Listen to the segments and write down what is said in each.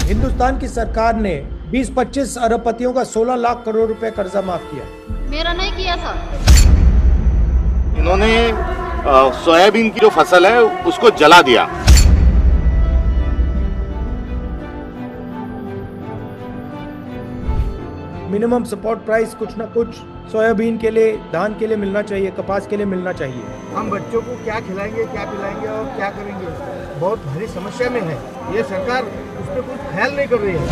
हिंदुस्तान की सरकार ने 20-25 अरबपतियों का 16 लाख करोड़ रुपए कर्जा माफ किया। मेरा नहीं किया सर। इन्होंने सोयाबीन की जो फसल है उसको जला दिया। मिनिमम सपोर्ट प्राइस कुछ ना कुछ सोयाबीन के लिए, धान के लिए मिलना चाहिए, कपास के लिए मिलना चाहिए। हम बच्चों को क्या खिलाएंगे, क्या पिलाएंगे और क्या करेंगे, बहुत भारी समस्या में है। ये सरकार उस पर कुछ ख्याल नहीं कर रही है।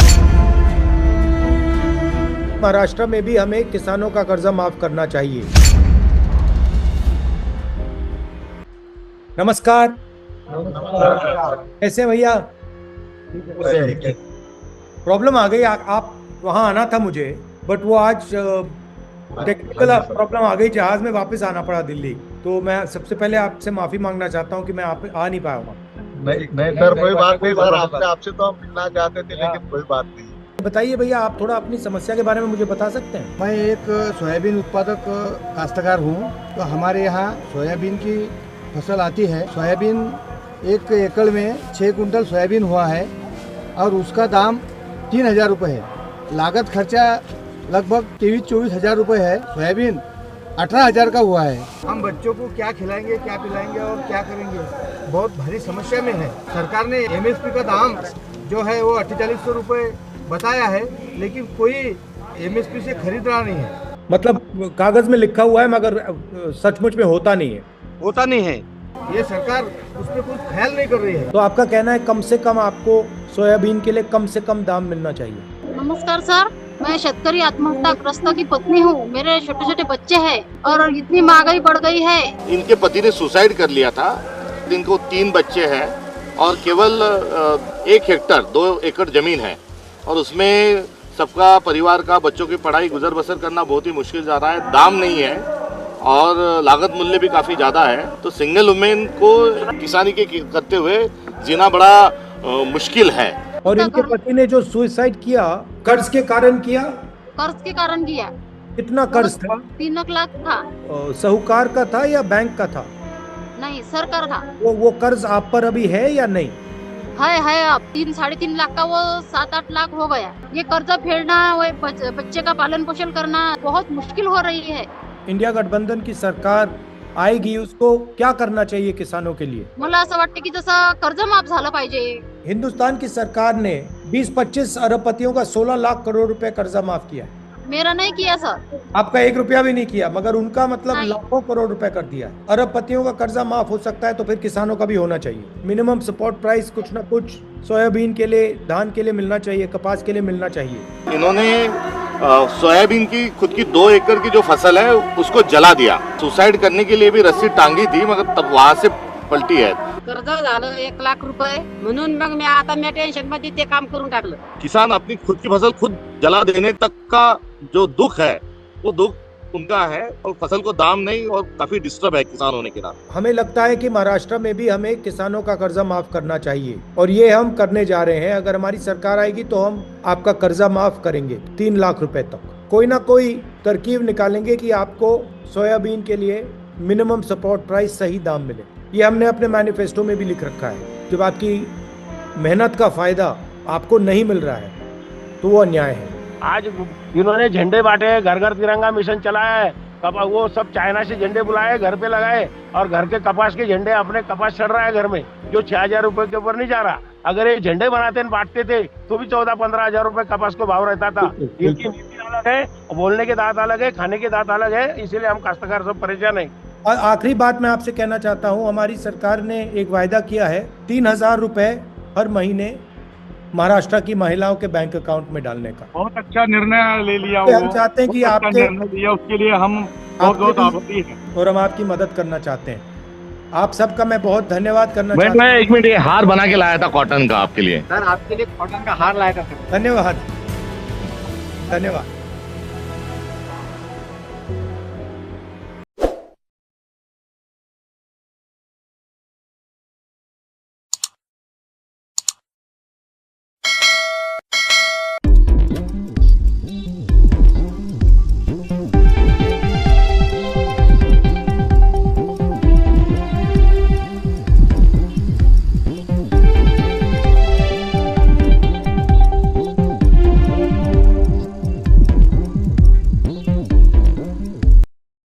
महाराष्ट्र में भी हमें किसानों का कर्जा माफ करना चाहिए। नमस्कार। कैसे भैया? प्रॉब्लम आ गई, आप वहाँ आना था मुझे, बट वो आज टेक्निकल प्रॉब्लम आ गई, जहाज में वापस आना पड़ा दिल्ली। तो मैं सबसे पहले आपसे माफी मांगना चाहता हूँ कि मैं आ नहीं पाया हूँ। नहीं सर, कोई बात नहीं सर, आपसे तो हम मिलना चाहते थे, लेकिन कोई बात नहीं। बताइए भैया, आप थोड़ा अपनी समस्या के बारे में मुझे बता सकते हैं? मैं एक सोयाबीन उत्पादक काश्तकार हूँ। तो हमारे यहाँ सोयाबीन की फसल आती है। सोयाबीन 1 एकड़ में 6 कुंटल सोयाबीन हुआ है और उसका दाम 3,000 रुपये है। लागत खर्चा लगभग 23-24 हज़ार रुपये है। सोयाबीन 18,000 का हुआ है। हम बच्चों को क्या खिलाएंगे, क्या पिलाएंगे और क्या करेंगे, बहुत भारी समस्या में है। सरकार ने MSP का दाम जो है वो 4800 रुपये बताया है, लेकिन कोई MSP से खरीद रहा नहीं है। मतलब कागज में लिखा हुआ है मगर सचमुच में होता नहीं है। ये सरकार उस पर कुछ ख्याल नहीं कर रही है। तो आपका कहना है कम से कम आपको सोयाबीन के लिए कम से कम दाम मिलना चाहिए। नमस्कार सर, मैं शेतकरी आत्महत्याग्रस्तों की पत्नी हूँ। मेरे छोटे छोटे बच्चे हैं और इतनी महंगाई बढ़ गई है। इनके पति ने सुसाइड कर लिया था। इनको 3 बच्चे हैं और केवल 1 हेक्टर 2 एकड़ जमीन है और उसमें सबका परिवार का, बच्चों की पढ़ाई, गुजर बसर करना बहुत ही मुश्किल जा रहा है। दाम नहीं है और लागत मूल्य भी काफी ज्यादा है। तो सिंगल वुमेन को किसानी के करते हुए जीना बड़ा मुश्किल है। और इनके पति ने जो सुसाइड किया, कर्ज के कारण किया। कर्ज के कारण किया। कितना कर्ज था? 3 लाख था। साहूकार का था या बैंक का था? नहीं, सरकार था। वो कर्ज आप पर अभी है या नहीं? है अब 3-3.5 लाख का वो 7-8 लाख हो गया। ये कर्जा फेरना, वो बच्चे का पालन पोषण करना बहुत मुश्किल हो रही है। इंडिया गठबंधन की सरकार आएगी, उसको क्या करना चाहिए किसानों के लिए? मला असं वाटतं की जसं कर्ज माफ झालं पाहिजे। हिंदुस्तान की सरकार ने 20-25 अरबपतियों का 16 लाख करोड़ रुपए कर्जा माफ किया है। मेरा नहीं किया सर। आपका 1 रुपया भी नहीं किया, मगर उनका मतलब नहीं। लाखों करोड़ रुपए कर दिया है। अरबपतियों का कर्जा माफ हो सकता है तो फिर किसानों का भी होना चाहिए। मिनिमम सपोर्ट प्राइस कुछ ना कुछ सोयाबीन के लिए, धान के लिए मिलना चाहिए, कपास के लिए मिलना चाहिए। इन्होंने सोयाबीन की खुद की 2 एकड़ की जो फसल है उसको जला दिया। सुसाइड करने के लिए भी रस्सी टांगी थी, मगर तब वहां से पलटी है। कर्ज झालं 1 लाख रुपये, म्हणून मग मी टेन्शन मध्ये ते काम करून टाकलं। किसान अपनी खुद की फसल खुद जला देने तक का जो दुख है, वो दुख उनका है और फसल को दाम नहीं, और काफी डिस्टर्ब है किसान होने के नाते। हमें लगता है कि महाराष्ट्र में भी हमें किसानों का कर्जा माफ करना चाहिए और ये हम करने जा रहे हैं। अगर हमारी सरकार आएगी तो हम आपका कर्जा माफ करेंगे 3 लाख रुपए तक। कोई ना कोई तरकीब निकालेंगे कि आपको सोयाबीन के लिए मिनिमम सपोर्ट प्राइस सही दाम मिले। ये हमने अपने मैनिफेस्टो में भी लिख रखा है। जब आपकी मेहनत का फायदा आपको नहीं मिल रहा है तो वो अन्याय है। आज इन्होंने झंडे बांटे, घर घर तिरंगा मिशन चलाया है। वो सब चाइना से झंडे बुलाए, घर पे लगाए और घर के कपास के झंडे, अपने कपास चढ़ रहा है घर में, जो 6,000 रुपए के ऊपर नहीं जा रहा। अगर ये झंडे बनाते हैं, बांटते थे तो भी 14-15 हज़ार रुपए कपास को भाव रहता था। इनकी नीति अलग है, बोलने के दांत अलग है, खाने के दांत अलग है, इसीलिए हम काश्तकार सब परेशान है। और आखिरी बात मैं आपसे कहना चाहता हूँ, हमारी सरकार ने एक वायदा किया है 3,000 रुपए हर महीने महाराष्ट्र की महिलाओं के बैंक अकाउंट में डालने का। बहुत अच्छा निर्णय ले लिया। हम चाहते हैं कि आपके निर्णय लिया, उसके लिए हम बहुत आभारी हैं और हम आपकी मदद करना चाहते हैं। आप सबका मैं बहुत धन्यवाद करना चाहता हूँ। मैं 1 मिनट, ये हार बना के लाया था कॉटन का आपके लिए। सर आपके लिए कॉटन का हार लाया था। धन्यवाद।